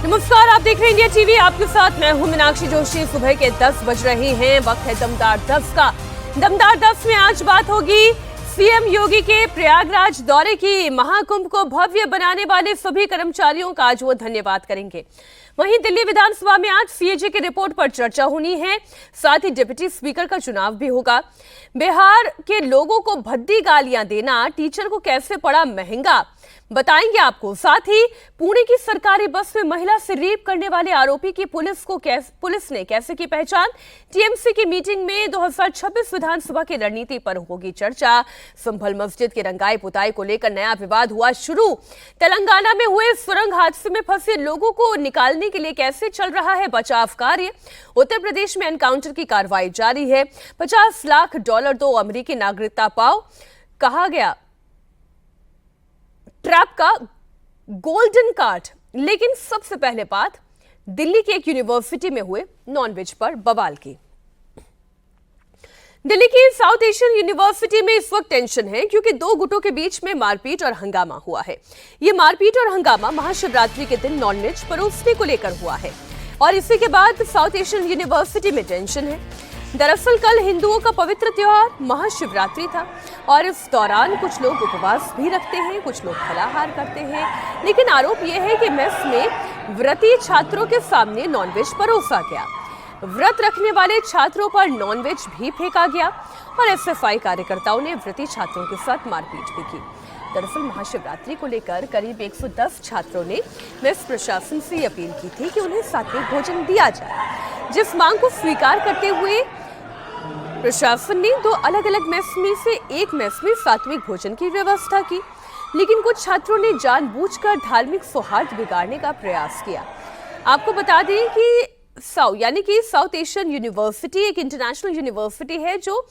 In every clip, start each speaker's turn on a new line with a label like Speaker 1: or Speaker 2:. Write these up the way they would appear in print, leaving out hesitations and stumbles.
Speaker 1: नमस्कार, आप देख रहे हैं इंडिया टीवी। आपके साथ मैं हूं मीनाक्षी जोशी। सुबह के 10 बज रहे हैं। वक्त है दमदार 10 का। दमदार 10 में आज बात होगी सीएम योगी के प्रयागराज दौरे की। महाकुंभ को भव्य बनाने वाले सभी कर्मचारियों का आज वो धन्यवाद करेंगे। वहीं दिल्ली विधानसभा में आज सीएजी की रिपोर्ट पर चर्चा होनी है। साथ ही डिप्टी स्पीकर का चुनाव भी होगा। बिहार के लोगों को भद्दी गालियां देना टीचर को कैसे पड़ा महंगा, बताएंगे आपको। साथ ही पुणे की सरकारी बस में महिला से रेप करने वाले आरोपी की पुलिस ने कैसे की पहचान। टीएमसी की मीटिंग में 2026 विधानसभा की रणनीति पर होगी चर्चा। संभल मस्जिद के रंगाई पुताई को लेकर नया विवाद हुआ शुरू। तेलंगाना में हुए सुरंग हादसे में फंसे लोगों को निकालने के लिए कैसे चल रहा है बचाव कार्य। उत्तर प्रदेश में एनकाउंटर की कार्रवाई जारी है। $50 लाख दो अमेरिकी नागरिकता पाओ, कहा गया ट्रैप का गोल्डन कार्ड। लेकिन सबसे पहले बात दिल्ली की एक यूनिवर्सिटी में हुए नॉनवेज पर बवाल की। दिल्ली की साउथ एशियन यूनिवर्सिटी में इस वक्त टेंशन है क्योंकि दो गुटों के बीच में मारपीट और हंगामा हुआ है। यह मारपीट और हंगामा महाशिवरात्रि के दिन नॉनवेज परोसने को लेकर हुआ है और इसी के बाद साउथ एशियन यूनिवर्सिटी में टेंशन है। दरअसल कल हिंदुओं का पवित्र त्योहार महाशिवरात्रि था और इस दौरान कुछ लोग उपवास भी रखते हैं, कुछ लोग फलाहार करते हैं। लेकिन आरोप यह है कि मेस में व्रती छात्रों के सामने नॉनवेज परोसा गया। व्रत रखने वाले छात्रों पर नॉनवेज भी फेंका गया और एसएफआई कार्यकर्ताओं ने व्रती छात्रों के साथ मारपीट भी की। दरअसल महाशिवरात्रि को लेकर करीब 110 छात्रों ने मेस प्रशासन से अपील की थी कि उन्हें सात्विक भोजन दिया जाए, जिस मांग को स्वीकार करते हुए प्रशासन ने दो अलग अलग मेस में से एक मेस में सात्विक भोजन की व्यवस्था की। लेकिन कुछ छात्रों ने जानबूझकर धार्मिक सौहार्द बिगाड़ने का प्रयास किया। आपको बता दें कि साउथ एशियन यूनिवर्सिटी एक इंटरनेशनल यूनिवर्सिटी है जो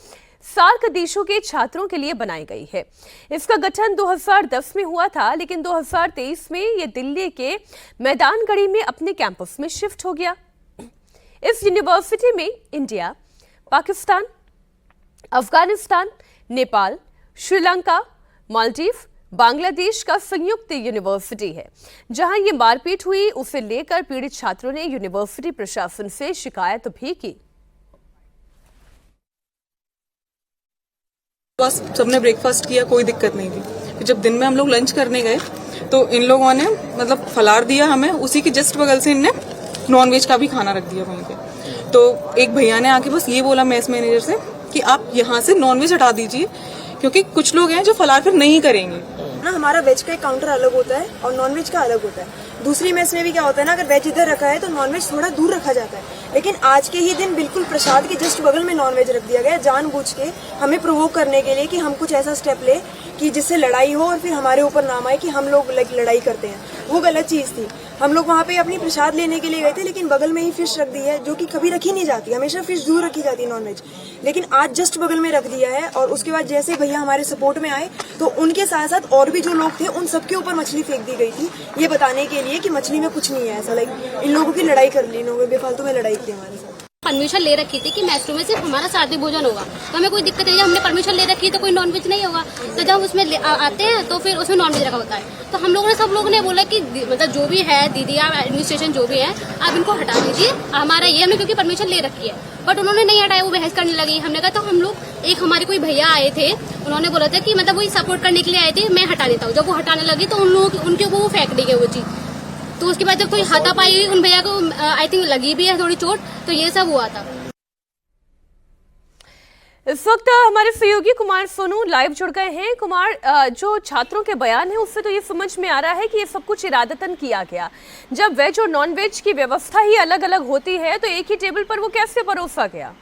Speaker 1: सार्क देशों के छात्रों के लिए बनाई गई है। इसका गठन 2010 में हुआ था, लेकिन 2023 में यह दिल्ली के मैदानगढ़ी में अपने कैंपस में शिफ्ट हो गया। इस यूनिवर्सिटी में इंडिया, पाकिस्तान, अफगानिस्तान, नेपाल, श्रीलंका, मालदीव, बांग्लादेश का संयुक्त यूनिवर्सिटी है। जहां ये मारपीट हुई उसे लेकर पीड़ित छात्रों ने यूनिवर्सिटी प्रशासन से शिकायत भी की।
Speaker 2: बस सबने ब्रेकफास्ट किया, कोई दिक्कत नहीं थी। जब दिन में हम लोग लंच करने गए तो इन लोगों ने मतलब फलार दिया हमें, उसी की जस्ट बगल से इनने नॉनवेज का भी खाना रख दिया वहीं पे। तो एक भैया ने आके बस ये बोला मेस मैनेजर से कि आप यहाँ से नॉनवेज हटा दीजिए, क्योंकि कुछ लोग हैं जो फलार फिर नहीं करेंगे
Speaker 3: ना। हमारा वेज का एक काउंटर अलग होता है और नॉनवेज का अलग होता है। दूसरी मेस में भी क्या होता है ना, अगर वेज इधर रखा है तो नॉनवेज थोड़ा दूर रखा जाता है। लेकिन आज के ही दिन बिल्कुल प्रसाद के जस्ट बगल में नॉनवेज रख दिया गया, जानबूझ के हमें प्रोवोक करने के लिए कि हम कुछ ऐसा स्टेप ले कि जिससे लड़ाई हो और फिर हमारे ऊपर नाम आए कि हम लोग लड़ाई करते हैं। वो गलत चीज थी। हम लोग वहाँ पे अपनी प्रसाद लेने के लिए गए थे, लेकिन बगल में ही फिश रख दी है जो कि कभी रखी नहीं जाती। हमेशा फिश दूर रखी जाती है नॉनवेज, लेकिन आज जस्ट बगल में रख दिया है। और उसके बाद जैसे भैया हमारे सपोर्ट में आए तो उनके साथ साथ और भी जो लोग थे उन सबके ऊपर मछली फेंक दी गई थी, ये बताने के लिए कि मछली में कुछ नहीं है। ऐसा लाइक इन लोगों की लड़ाई कर ली, इन लोगों ने बेफालतू में लड़ाई की हमारे साथ।
Speaker 4: परमिशन ले रखी थी कि मेस में सिर्फ हमारा सात्विक भोजन होगा, तो हमें कोई दिक्कत नहीं है। हमने परमिशन ले रखी है तो कोई नॉनवेज नहीं होगा। तो जब उसमें आते हैं तो फिर उसमें नॉनवेज रखा होता है। तो हम लोगों ने सब लोगों ने बोला कि मतलब जो भी है दीदी आप एडमिनिस्ट्रेशन जो भी है आप इनको हटा दीजिए, हमारा ये हमने क्योंकि परमिशन ले रखी है। बट उन्होंने नहीं हटाया, वो बहस करने लगी। हमने कहा तो हम लोग एक हमारे कोई भैया आए थे, उन्होंने बोला था कि मतलब वो सपोर्ट करने के लिए आए थे, मैं हटा देता हूँ। जब वो हटाने लगी तो उन लोगों उनके ऊपर वो फेंक दी गई वो चीज। तो उसके बाद जब कोई हाथापाई हुई, उन भैया को आई थिंक लगी भी है थोड़ी चोट, तो ये सब हुआ था।
Speaker 1: इस वक्त हमारे सहयोगी कुमार सोनू लाइव जुड़ गए हैं। कुमार, जो छात्रों के बयान है उससे तो ये समझ में आ रहा है कि ये सब कुछ इरादतन किया गया। जब वेज और नॉन वेज की व्यवस्था ही अलग अलग होती है तो एक ही टेबल पर वो कैसे परोसा गया?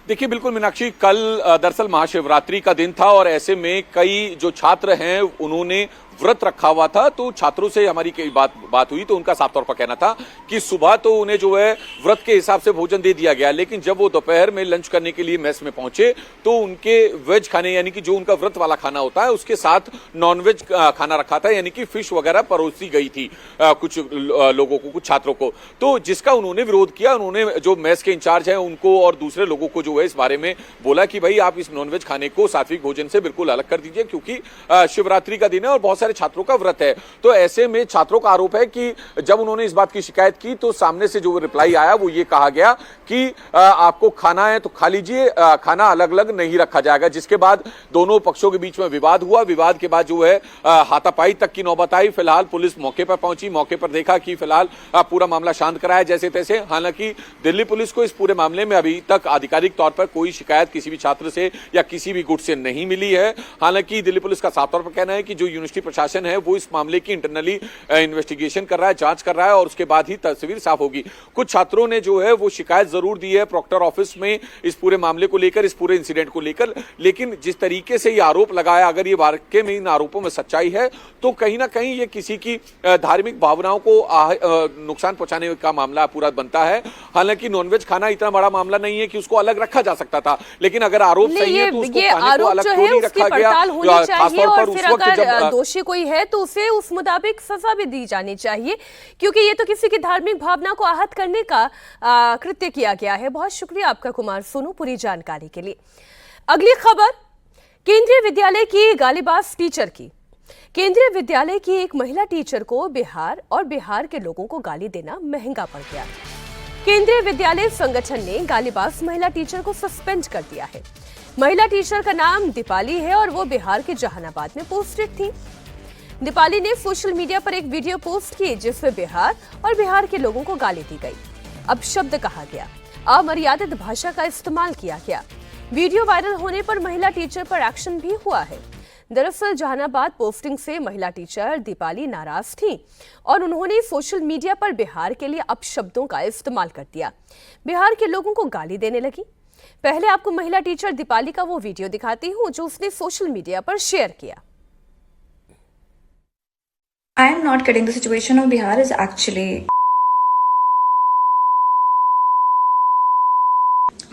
Speaker 5: देखिए बिल्कुल मीनाक्षी, कल दरअसल महाशिवरात्रि का दिन था और ऐसे में कई जो छात्र हैं उन्होंने व्रत रखा हुआ था। तो छात्रों से हमारी कई बात हुई तो उनका साफ तौर पर कहना था कि सुबह तो उन्हें जो है व्रत के हिसाब से भोजन दे दिया गया, लेकिन जब वो दोपहर में लंच करने के लिए मेस में पहुंचे तो उनके वेज खाने यानी कि जो उनका व्रत वाला खाना होता है उसके साथ नॉनवेज खाना रखा था, यानी कि फिश वगैरह परोसी गई थी कुछ लोगों को, कुछ छात्रों को। तो जिसका उन्होंने विरोध किया, उन्होंने जो मेस के इंचार्ज है उनको और दूसरे लोगों को जो है इस बारे में बोला कि भाई आप इस नॉनवेज खाने को सात्विक भोजन से बिल्कुल अलग कर दीजिए, क्योंकि शिवरात्रि का दिन है और बहुत सारे छात्रों का व्रत है। तो ऐसे में छात्रों का आरोप है कि जब उन्होंने इस बात की शिकायत की तो सामने से जो रिप्लाई आया वो ये कहा गया कि आपको खाना है तो खा लीजिए, खाना अलग अलग नहीं रखा जाएगा। जिसके बाद दोनों पक्षों के बीच में विवाद हुआ। विवाद के बाद जो है हाथापाई तक की नौबत आई। फिलहाल पुलिस मौके पर पहुंची, मौके पर देखा कि फिलहाल पूरा मामला शांत कराया जैसे तैसे। हालांकि दिल्ली पुलिस को इस पूरे मामले में अभी तक आधिकारिक तौर पर कोई शिकायत किसी भी छात्र से या किसी भी गुट से नहीं मिली है। हालांकि दिल्ली पुलिस का साफ तौर पर कहना है कि जो यूनिवर्सिटी प्रशासन है वो इस मामले की इंटरनली इन्वेस्टिगेशन कर रहा है, जांच कर रहा है और उसके बाद ही तस्वीर साफ होगी। कुछ छात्रों ने जो है वो शिकायत जरूर दी है प्रॉक्टर ऑफिस में इस पूरे मामले को लेकर, इस पूरे इंसिडेंट को लेकर, लेकिन जिस तरीके से ये आरोप लगाया, अगर ये वाकई में इन आरोपों में सच्चाई है तो कहीं ना कहीं ये किसी की धार्मिक भावनाओं को नुकसान पहुंचाने का मामला पूरा बनता है। हालांकि नॉनवेज खाना इतना बड़ा मामला नहीं है कि उसको अलग रखा जा सकता था, लेकिन अगर आरोप सही है तो उसको खाने को अलग क्यों नहीं रखा गया?
Speaker 1: खासतौर पर उस वक्त जब दोषी कोई है तो उसे उस मुताबिक सजा भी दी जानी चाहिए, क्योंकि ये तो किसी की धार्मिक भावना को आहत करने का कृत्य किया गया है। बहुत शुक्रिया आपका कुमार सोनू पूरी जानकारी के लिए। अगली खबर केंद्रीय विद्यालय की गालीबाज टीचर की। केंद्रीय विद्यालय की एक महिला टीचर को बिहार और बिहार के लोगों को गाली देना महंगा पड़ गया। केंद्रीय विद्यालय संगठन ने गालीबाज महिला टीचर को सस्पेंड कर दिया है। महिला टीचर का नाम दीपाली है और वो बिहार के जहानाबाद में पोस्टेड थी। दीपाली ने सोशल मीडिया पर एक वीडियो पोस्ट की जिसमें बिहार और बिहार के लोगों को गाली दी गई, अपशब्द कहा गया, अमर्यादित भाषा का इस्तेमाल किया गया। वीडियो वायरल होने पर महिला टीचर पर एक्शन भी हुआ है। दरअसल जहानाबाद पोस्टिंग से महिला टीचर दीपाली नाराज थी और उन्होंने सोशल मीडिया पर बिहार के लिए अपशब्दों का इस्तेमाल कर दिया। बिहार के लोगों को गाली देने लगी। पहले आपको महिला टीचर दीपाली का वो वीडियो दिखाती हूं जो उसने सोशल मीडिया पर शेयर किया।
Speaker 6: I am not kidding. The situation of Bihar is actually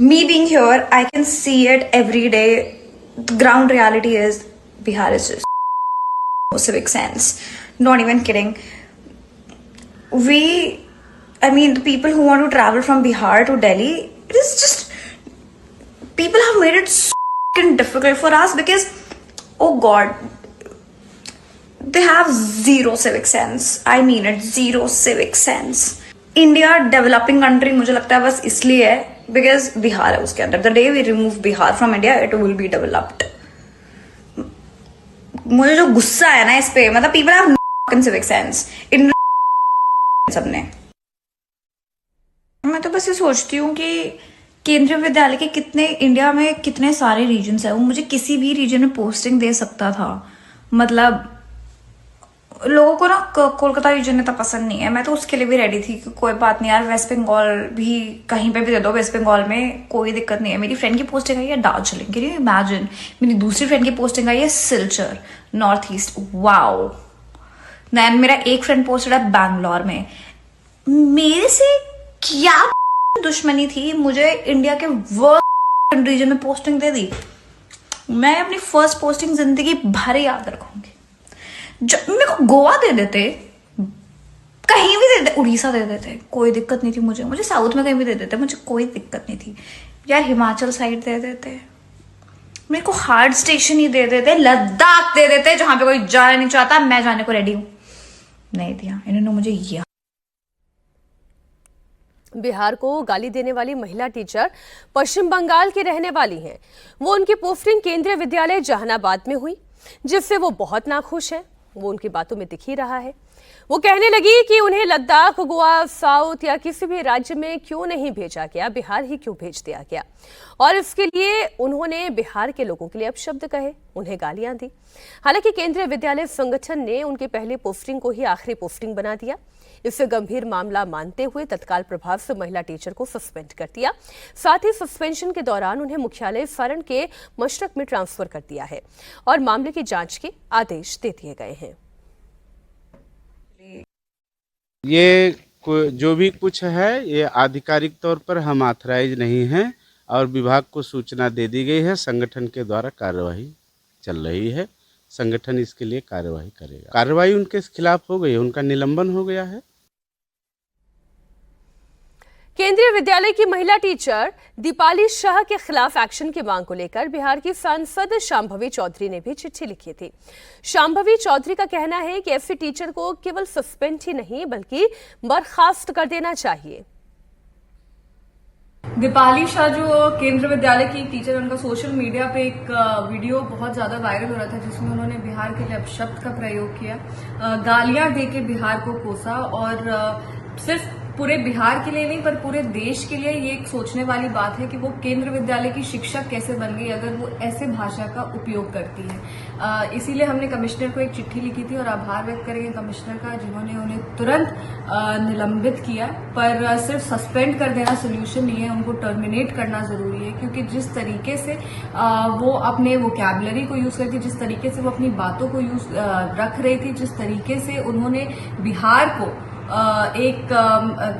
Speaker 6: me being here. I can see it every day. The ground reality is Bihar is just no civic sense. Not even kidding. The people who want to travel from Bihar to Delhi, it is just people have made it so difficult for us because, oh God. They have zero civic sense. I mean it, zero civic sense. India developing country मुझे लगता है बस इसलिए है because Bihar है उसके अंदर. The day we remove Bihar from India, it will be developed. मुझे जो गुस्सा है ना इस पे, मतलब people have no civic sense. इन सबने. मैं तो बस ये सोचती हूँ कि केंद्रीय विद्यालय के कितने इंडिया में कितने सारे रीजन्स है, वो मुझे किसी भी रीजन में पोस्टिंग दे सकता था। मतलब लोगों को ना कोलकाता रीजन इतना पसंद नहीं है। मैं तो उसके लिए भी रेडी थी कि कोई बात नहीं यार, वेस्ट बंगाल भी कहीं पे भी दे दो, वेस्ट बंगाल में कोई दिक्कत नहीं है। मेरी फ्रेंड की पोस्टिंग आई है दार्जिलिंग, कैन यू इमेजिन। मेरी दूसरी फ्रेंड की पोस्टिंग आई है Silchar, north east, wow. Then मेरा एक फ्रेंड पोस्टेड है बैंगलोर में। मेरे से क्या दुश्मनी थी, मुझे इंडिया के वर्स्ट रीजन में पोस्टिंग दे दी। मैं अपनी फर्स्ट पोस्टिंग जिंदगी भर याद रखूंगी। मेरे को गोवा दे देते, कहीं भी दे देते, उड़ीसा दे देते, कोई दिक्कत नहीं थी मुझे साउथ में कहीं भी दे देते, मुझे कोई दिक्कत नहीं थी यार। हिमाचल साइड दे देते, मेरे को हार्ड स्टेशन ही दे देते, लद्दाख दे देते जहां पे कोई जाना नहीं चाहता, मैं जाने को रेडी हूं। नहीं दिया इन्होंने मुझे। ये
Speaker 1: बिहार को गाली देने वाली महिला टीचर पश्चिम बंगाल की रहने वाली हैं। वो उनकी पोस्टिंग केंद्रीय विद्यालय जहानाबाद में हुई, जिससे वो बहुत नाखुश है। वो उनकी बातों में दिख ही रहा है। वो कहने लगी कि उन्हें लद्दाख, गोवा, साउथ या किसी भी राज्य में क्यों नहीं भेजा गया, बिहार ही क्यों भेज दिया गया। और इसके लिए उन्होंने बिहार के लोगों के लिए अपशब्द कहे, उन्हें गालियां दी। हालांकि केंद्रीय विद्यालय संगठन ने उनकी पहली पोस्टिंग को ही आखिरी पोस्टिंग बना दिया। इससे गंभीर मामला मानते हुए तत्काल प्रभाव से महिला टीचर को सस्पेंड कर दिया। साथ ही सस्पेंशन के दौरान उन्हें मुख्यालय सारण के मशरक में ट्रांसफर कर दिया है और मामले की जांच के आदेश दे दिए गए हैं।
Speaker 7: ये जो भी कुछ है ये आधिकारिक तौर पर हम ऑथराइज नहीं हैं और विभाग को सूचना दे दी गई है। संगठन के द्वारा कार्यवाही चल रही है, संगठन इसके लिए कार्यवाही करेगा। कार्रवाई उनके खिलाफ हो गई है, उनका निलंबन हो गया है।
Speaker 1: केंद्रीय विद्यालय की महिला टीचर दीपाली शाह के खिलाफ एक्शन की मांग को लेकर बिहार की सांसद शांभवी चौधरी ने भी चिट्ठी लिखी थी। शांभवी चौधरी का कहना है कि ऐसे टीचर को केवल सस्पेंड ही नहीं बल्कि बर्खास्त कर देना चाहिए।
Speaker 8: दीपाली शाह जो केंद्रीय विद्यालय की टीचर, उनका सोशल मीडिया पे एक वीडियो बहुत ज्यादा वायरल हो रहा था जिसमें उन्होंने बिहार के लिए अपशब्द का प्रयोग किया, गालियां देके बिहार को कोसा और सिर्फ पूरे बिहार के लिए नहीं पर पूरे देश के लिए ये एक सोचने वाली बात है कि वो केंद्र विद्यालय की शिक्षक कैसे बन गई अगर वो ऐसे भाषा का उपयोग करती है। इसीलिए हमने कमिश्नर को एक चिट्ठी लिखी थी और आभार व्यक्त करेंगे कमिश्नर का जिन्होंने उन्हें तुरंत निलंबित किया। पर सिर्फ सस्पेंड कर देना सोल्यूशन नहीं है, उनको टर्मिनेट करना जरूरी है क्योंकि जिस तरीके से वो अपने वोकैबुलरी को यूज करती, जिस तरीके से वो अपनी बातों को यूज रख रही थी, जिस तरीके से उन्होंने बिहार को एक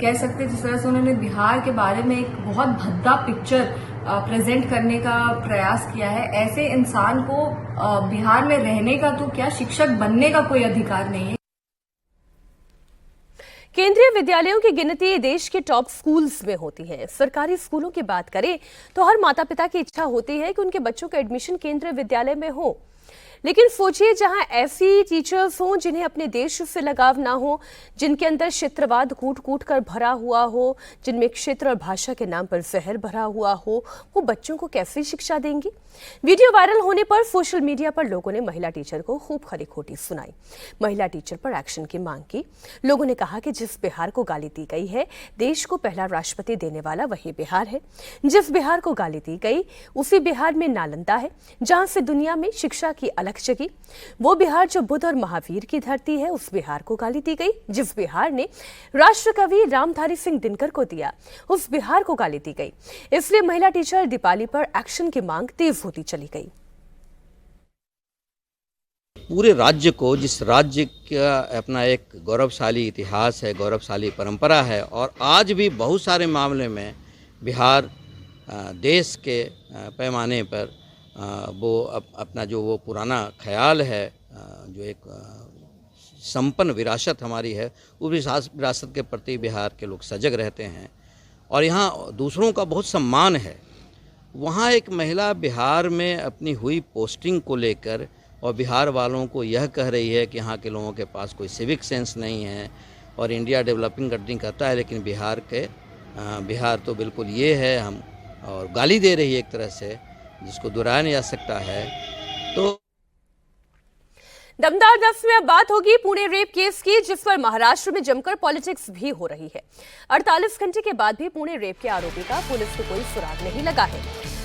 Speaker 8: कह सकते जिस तरह से उन्होंने बिहार के बारे में एक बहुत भद्दा पिक्चर प्रेजेंट करने का प्रयास किया है, ऐसे इंसान को बिहार में रहने का तो क्या शिक्षक बनने का कोई अधिकार नहीं है।
Speaker 1: केंद्रीय विद्यालयों की गिनती देश के टॉप स्कूल्स में होती है। सरकारी स्कूलों की बात करें तो हर माता पिता की इच्छा होती है कि उनके बच्चों का एडमिशन केंद्रीय विद्यालय में हो, लेकिन सोचिए जहां ऐसी टीचर्स हों जिन्हें अपने देश से लगाव ना हो, जिनके अंदर क्षेत्रवाद कूट कूट कर भरा हुआ हो, जिनमें क्षेत्र और भाषा के नाम पर जहर भरा हुआ हो, वो बच्चों को कैसे शिक्षा देंगी। वीडियो वायरल होने पर सोशल मीडिया पर लोगों ने महिला टीचर को खूब खरी खोटी सुनाई, महिला टीचर पर एक्शन की मांग की। लोगों ने कहा कि जिस बिहार को गाली दी गई है, देश को पहला राष्ट्रपति देने वाला वही बिहार है। जिस बिहार को गाली दी गई उसी बिहार में नालंदा है जहां से दुनिया में शिक्षा की अलग जगी। वो बिहार जो बुद्ध और महावीर की धरती है, उस बिहार को गाली दी गई। जिस बिहार ने राष्ट्रकवि रामधारी सिंह दिनकर को दिया, उस बिहार को गाली दी गई। इसलिए महिला टीचर दीपाली पर एक्शन की मांग तेज होती चली गई।
Speaker 9: पूरे राज्य को, जिस राज्य का अपना एक गौरवशाली इतिहास है, गौरवशाली परंपरा है और आज भी बहुत सारे मामले में बिहार देश के पैमाने पर वो अपना जो वो पुराना ख्याल है, जो एक संपन्न विरासत हमारी है, उस विरासत के प्रति बिहार के लोग सजग रहते हैं और यहाँ दूसरों का बहुत सम्मान है। वहाँ एक महिला बिहार में अपनी हुई पोस्टिंग को लेकर और बिहार वालों को यह कह रही है कि यहाँ के लोगों के पास कोई सिविक सेंस नहीं है और इंडिया डेवलपिंग कंट्री कहता है लेकिन बिहार तो बिल्कुल ये है, हम और गाली दे रही है एक तरह से, जिसको दोहराया नहीं जा सकता है। तो
Speaker 1: दमदार दफ्तर में अब बात होगी पुणे रेप केस की, जिस पर महाराष्ट्र में जमकर पॉलिटिक्स भी हो रही है। 48 घंटे के बाद भी पुणे रेप के आरोपी का पुलिस को कोई सुराग नहीं लगा है।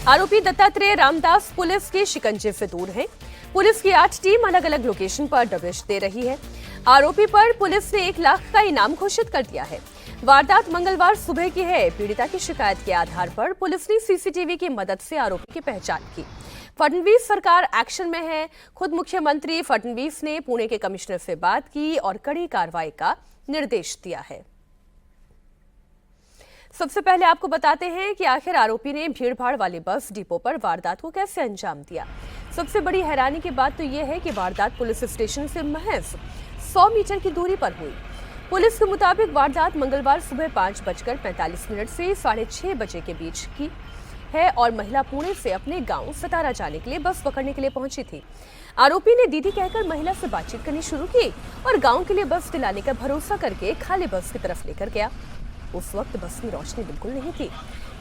Speaker 1: आरोपी दत्तात्रेय रामदास पुलिस के शिकंजे से दूर है। पुलिस की 8 टीम अलग अलग लोकेशन पर दबिश दे रही है। आरोपी पर पुलिस ने 1 लाख का इनाम घोषित कर दिया है। वारदात मंगलवार सुबह की है। पीड़िता की शिकायत के आधार पर पुलिस ने सीसीटीवी की मदद से आरोपी की पहचान की। फडणवीस सरकार एक्शन में है। खुद मुख्यमंत्री फडणवीस ने पुणे के कमिश्नर से बात की और कड़ी कार्रवाई का निर्देश दिया है। सबसे पहले आपको बताते हैं कि आखिर आरोपी ने भीड़भाड़ वाले बस डिपो पर वारदात को कैसे अंजाम दिया। सबसे बड़ी हैरानी की बात तो यह है कि वारदात पुलिस स्टेशन से महज 100 मीटर की दूरी पर हुई। पुलिस के मुताबिक वारदात मंगलवार सुबह 5:45 से 6:30 बजे के बीच की है और महिला पुणे से अपने गांव सतारा जाने के लिए बस पकड़ने के लिए पहुंची थी। आरोपी ने दीदी कहकर महिला से बातचीत करनी शुरू की और गांव के लिए बस दिलाने का भरोसा करके खाली बस की तरफ लेकर गया। उस वक्त बस में रोशनी बिल्कुल नहीं थी।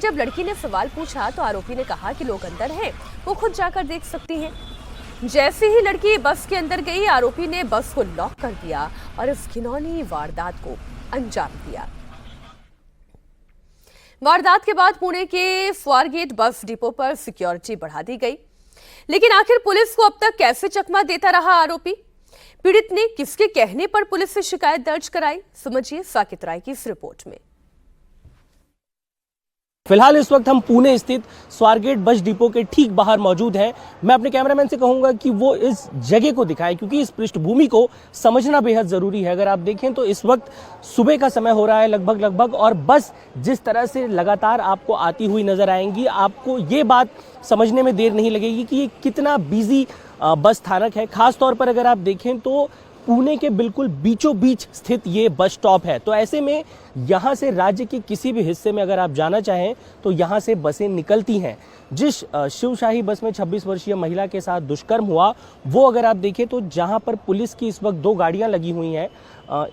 Speaker 1: जब लड़की ने सवाल पूछा तो आरोपी ने कहा कि लोग अंदर हैं, वो खुद जाकर देख सकती हैं। जैसे ही लड़की बस के अंदर गई, आरोपी ने बस को लॉक कर दिया और इस घिनौनी वारदात को अंजाम दिया। वारदात के बाद पुणे के स्वारगेट बस डिपो पर सिक्योरिटी बढ़ा दी गई, लेकिन आखिर पुलिस को अब तक कैसे चकमा देता रहा आरोपी? पीड़ित ने किसके कहने पर पुलिस से शिकायत दर्ज कराई? समझिए साकित राय की इस रिपोर्ट में।
Speaker 10: फिलहाल इस वक्त हम पुणे स्थित स्वारगेट बस डिपो के ठीक बाहर मौजूद हैं। मैं अपने कैमरामैन से कहूंगा कि वो इस जगह को दिखाए क्योंकि इस पृष्ठभूमि को समझना बेहद जरूरी है। अगर आप देखें तो इस वक्त सुबह का समय हो रहा है लगभग और बस जिस तरह से लगातार आपको आती हुई नजर आएंगी, आपको ये बात समझने में देर नहीं लगेगी कि ये कितना बिजी बस स्थानक है। खास तौर पर अगर आप देखें तो पुणे के बिल्कुल बीचों बीच स्थित ये बस स्टॉप है। तो ऐसे में यहाँ से राज्य के किसी भी हिस्से में अगर आप जाना चाहें तो यहाँ से बसें निकलती हैं। जिस शिवशाही बस में 26 वर्षीय महिला के साथ दुष्कर्म हुआ, वो अगर आप देखें तो जहाँ पर पुलिस की इस वक्त 2 गाड़ियाँ लगी हुई हैं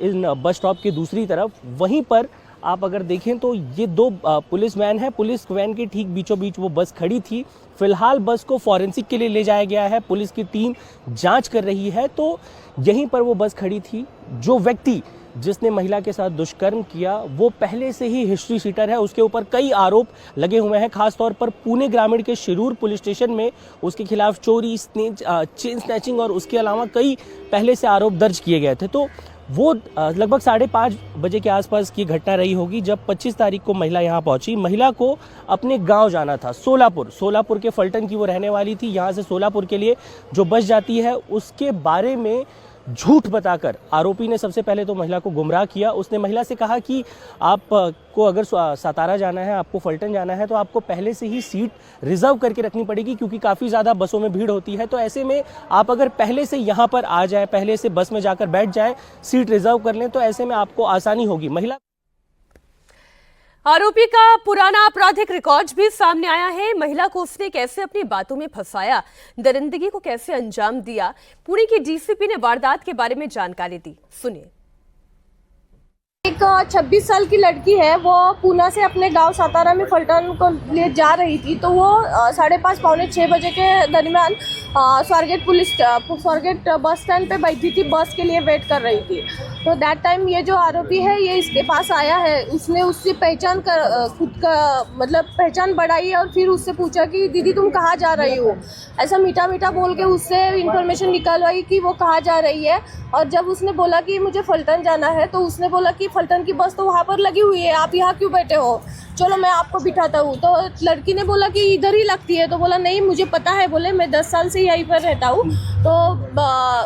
Speaker 10: इन बस स्टॉप की दूसरी तरफ, वहीं पर आप अगर देखें तो ये 2 पुलिस वैन है। पुलिस वैन के ठीक बीचों बीच वो बस खड़ी थी। फिलहाल बस को फॉरेंसिक के लिए ले जाया गया है, पुलिस की टीम जांच कर रही है। तो यहीं पर वो बस खड़ी थी। जो व्यक्ति जिसने महिला के साथ दुष्कर्म किया वो पहले से ही हिस्ट्री शीटर है, उसके ऊपर कई आरोप लगे हुए हैं। खासतौर पर पुणे ग्रामीण के शिरूर पुलिस स्टेशन में उसके खिलाफ चोरी, चेन स्नैचिंग और उसके अलावा कई पहले से आरोप दर्ज किए गए थे। तो वो लगभग 5:30 बजे के आसपास की घटना रही होगी जब 25 तारीख को महिला यहाँ पहुंची। महिला को अपने गांव जाना था, सोलापुर के फलटन की वो रहने वाली थी। यहाँ से सोलापुर के लिए जो बस जाती है उसके बारे में झूठ बताकर आरोपी ने सबसे पहले तो महिला को गुमराह किया। उसने महिला से कहा कि आपको अगर सातारा जाना है, आपको फलटन जाना है तो आपको पहले से ही सीट रिजर्व करके रखनी पड़ेगी, क्योंकि काफ़ी ज़्यादा बसों में भीड़ होती है। तो ऐसे में आप अगर पहले से यहाँ पर आ जाए, पहले से बस में जाकर बैठ जाए, सीट रिजर्व कर लें, तो ऐसे में आपको आसानी होगी। महिला
Speaker 1: आरोपी का पुराना आपराधिक रिकॉर्ड भी सामने आया है। महिला को उसने कैसे अपनी बातों में फंसाया, दरिंदगी को कैसे अंजाम दिया, पुणे की डीसीपी ने वारदात के बारे में जानकारी दी। सुनिए।
Speaker 11: एक 26 साल की लड़की है, वो पूना से अपने गांव सातारा में फलटन को ले जा रही थी। तो वो 5:30 पौने 6 बजे के दरमियान स्वारगेट बस स्टैंड पे बैठी थी, बस के लिए वेट कर रही थी। तो दैट टाइम ये जो आरोपी है ये इसके पास आया है। उसने उससे पहचान कर खुद का मतलब पहचान बढ़ाई और फिर उससे पूछा कि दीदी तुम कहाँ जा रही हो, ऐसा मीठा मीठा बोल के उससे इन्फॉर्मेशन निकलवाई कि वो कहाँ जा रही है। और जब उसने बोला कि मुझे फलटन जाना है तो उसने बोला कि फलटन की बस तो वहाँ पर लगी हुई है, आप यहाँ क्यों बैठे हो, चलो मैं आपको बिठाता हूँ। तो लड़की ने बोला कि इधर ही लगती है। तो बोला नहीं मुझे पता है, बोले मैं 10 साल से यहीं पर रहता हूँ। तो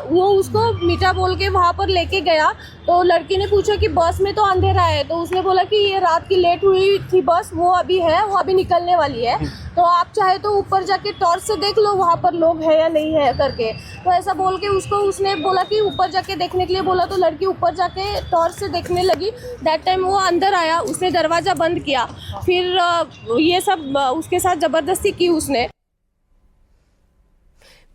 Speaker 11: वो उसको मीठा बोल के वहाँ पर लेके गया। तो लड़की ने पूछा कि बस में तो अंधेरा है। तो उसने बोला कि ये रात की लेट हुई थी बस, वो अभी है, वो अभी निकलने वाली है, तो आप चाहे तो ऊपर जाके टॉर्च से देख लो वहाँ पर लोग है या नहीं है करके। तो ऐसा बोल के उसने बोला कि ऊपर जाके देखने के लिए बोला। तो लड़की ऊपर जाके टॉर्च से देखने लगी। दैट टाइम वो अंदर आया, उसने दरवाज़ा बंद किया, फिर ये सब उसके साथ ज़बरदस्ती की उसने।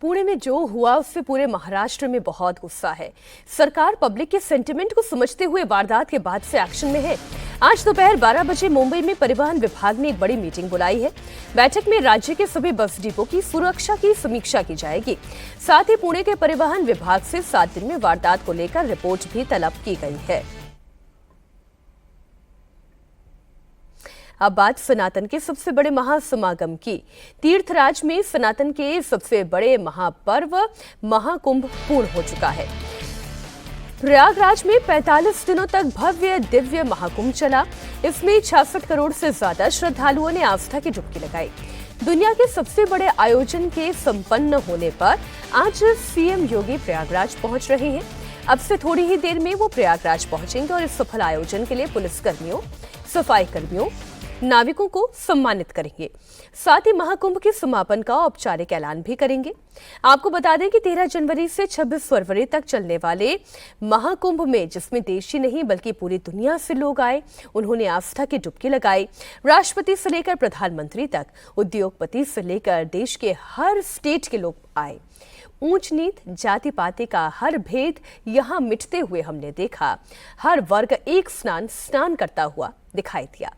Speaker 1: पुणे में जो हुआ उससे पूरे महाराष्ट्र में बहुत गुस्सा है। सरकार पब्लिक के सेंटिमेंट को समझते हुए वारदात के बाद से एक्शन में है। आज दोपहर 12 बजे मुंबई में परिवहन विभाग ने एक बड़ी मीटिंग बुलाई है। बैठक में राज्य के सभी बस डिपो की सुरक्षा की समीक्षा की जाएगी। साथ ही पुणे के परिवहन विभाग से 7 दिन में वारदात को लेकर रिपोर्ट भी तलब की गई है। अब बात सनातन के सबसे बड़े महासमागम की। तीर्थराज में सनातन के सबसे बड़े महापर्व महाकुंभ पूर्ण हो चुका है। प्रयागराज में 45 दिनों तक भव्य दिव्य महाकुंभ चला। इसमें 66 करोड़ से ज्यादा श्रद्धालुओं ने आस्था की डुबकी लगाई। दुनिया के सबसे बड़े आयोजन के संपन्न होने पर आज सीएम योगी प्रयागराज पहुंच रहे हैं। अब से थोड़ी ही देर में वो प्रयागराज पहुंचेंगे और इस सफल आयोजन के लिए पुलिसकर्मियों, सफाई कर्मियों, नाविकों को सम्मानित करेंगे। साथ ही महाकुंभ के समापन का औपचारिक ऐलान भी करेंगे। आपको बता दें कि 13 जनवरी से 26 फरवरी तक चलने वाले महाकुंभ में जिसमें देश ही नहीं बल्कि पूरी दुनिया से लोग आए, उन्होंने आस्था की डुबकी लगाई। राष्ट्रपति से लेकर प्रधानमंत्री तक, उद्योगपति से लेकर देश के हर स्टेट के लोग आए। ऊंच नीच जाति पाति का हर भेद यहाँ मिटते हुए हमने देखा। हर वर्ग एक स्नान करता हुआ दिखाई दिया।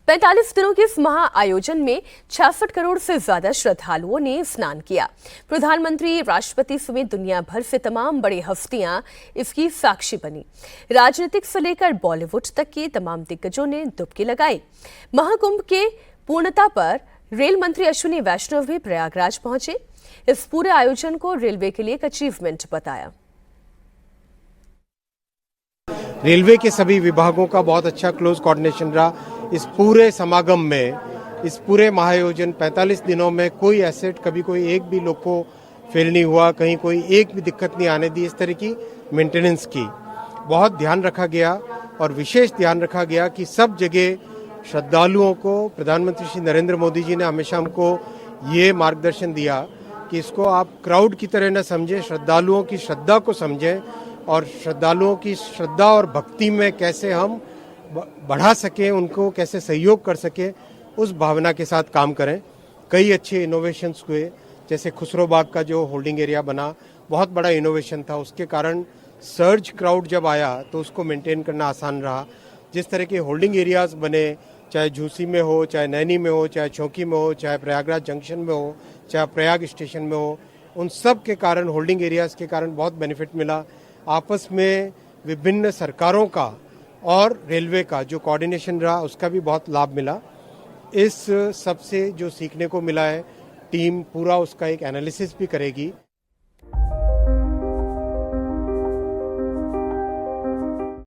Speaker 1: 45 दिनों के इस महा आयोजन में 66 करोड़ से ज्यादा श्रद्धालुओं ने स्नान किया। प्रधानमंत्री, राष्ट्रपति समेत दुनिया भर से तमाम बड़ी हस्तियां इसकी साक्षी बनी। राजनीतिक से लेकर बॉलीवुड तक के तमाम दिग्गजों ने डुबकी लगाई। महाकुंभ के पूर्णता पर रेल मंत्री अश्विनी वैष्णव भी प्रयागराज पहुंचे। इस पूरे आयोजन को रेलवे के लिए एक अचीवमेंट बताया।
Speaker 12: रेलवे के सभी विभागों का बहुत अच्छा क्लोज कोऑर्डिनेशन रहा। इस पूरे समागम में, इस पूरे महाआयोजन 45 दिनों में कोई एसेट, कभी कोई एक भी लोग को फेल नहीं हुआ, कहीं कोई एक भी दिक्कत नहीं आने दी। इस तरह की मेंटेनेंस की बहुत ध्यान रखा गया और विशेष ध्यान रखा गया कि सब जगह श्रद्धालुओं को प्रधानमंत्री श्री नरेंद्र मोदी जी ने हमेशा हमको ये मार्गदर्शन दिया कि इसको आप क्राउड की तरह न समझें, श्रद्धालुओं की श्रद्धा को समझें और श्रद्धालुओं की श्रद्धा और भक्ति में कैसे हम बढ़ा सकें, उनको कैसे सहयोग कर सकें, उस भावना के साथ काम करें। कई अच्छे इनोवेशंस हुए, जैसे खुसरो बाग का जो होल्डिंग एरिया बना, बहुत बड़ा इनोवेशन था। उसके कारण सर्ज क्राउड जब आया तो उसको मेंटेन करना आसान रहा। जिस तरह के होल्डिंग एरियाज बने, चाहे झूसी में हो, चाहे नैनी में हो, चाहे चौकी में हो, चाहे प्रयागराज जंक्शन में हो, चाहे प्रयाग स्टेशन में हो, उन सब के कारण, होल्डिंग एरियाज के कारण बहुत बेनिफिट मिला। आपस में विभिन्न सरकारों का और रेलवे का जो कोऑर्डिनेशन रहा, उसका भी बहुत लाभ मिला। इस सब से जो सीखने को मिला है, टीम पूरा उसका एक एनालिसिस भी करेगी।